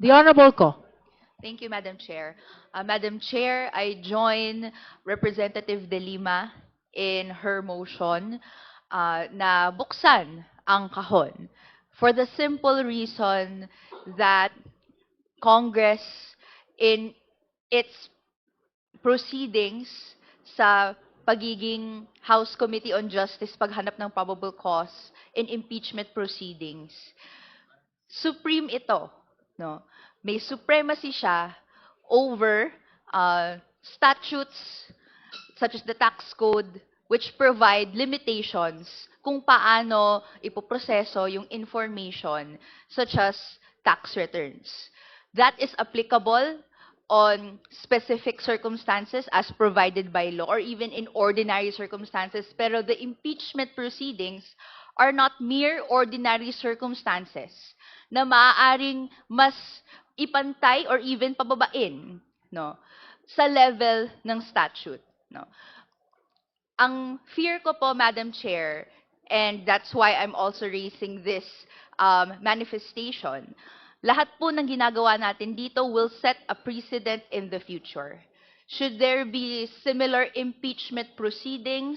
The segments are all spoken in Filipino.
The Honorable Ko. Thank you, Madam Chair. Madam Chair, I join Representative De Lima in her motion na buksan ang kahon for the simple reason that Congress, in its proceedings sa pagiging House Committee on Justice paghanap ng probable cause in impeachment proceedings, supreme ito, no? May supremacy siya over statutes such as the tax code which provide limitations kung paano ipoproseso yung information such as tax returns. That is applicable on specific circumstances as provided by law or even in ordinary circumstances. Pero the impeachment proceedings are not mere ordinary circumstances na maaaring mas ipantay or even pababain, no, sa level ng statute, no. Ang fear ko po, Madam Chair, and that's why I'm also raising this manifestation, lahat po ng ginagawa natin dito will set a precedent in the future. Should there be similar impeachment proceedings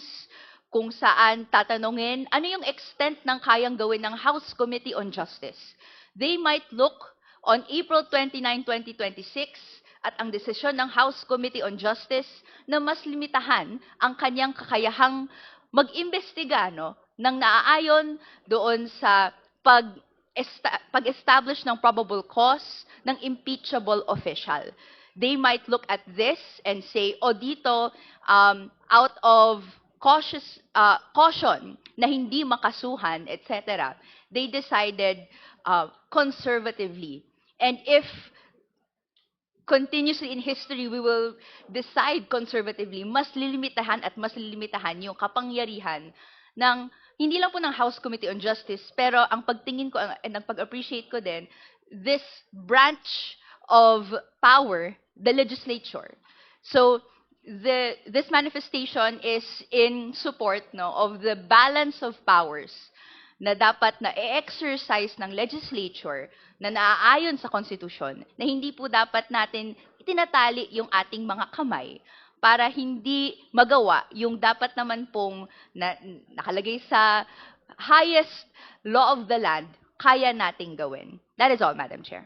kung saan tatanungin ano yung extent ng kayang gawin ng House Committee on Justice? They might look on April 29, 2026 at ang desisyon ng House Committee on Justice na mas limitahan ang kanyang kakayahang mag-imbestiga, no, ng naaayon doon sa pag-establish ng probable cause ng impeachable official. They might look at this and say, o dito, out of caution na hindi makasuhan, etc., they decided conservatively. And if continuously in history, we will decide conservatively, mas lilimitahan at mas lilimitahan yung kapangyarihan ng, hindi lang po ng House Committee on Justice, pero ang pagtingin ko and ang pag-appreciate ko din, this branch of power, the legislature. So, this manifestation is in support, no, of the balance of powers na dapat na e-exercise ng legislature na naaayon sa konstitusyon, na hindi po dapat natin itinatali yung ating mga kamay para hindi magawa yung dapat naman pong nakalagay sa highest law of the land, kaya nating gawin. That is all, Madam Chair.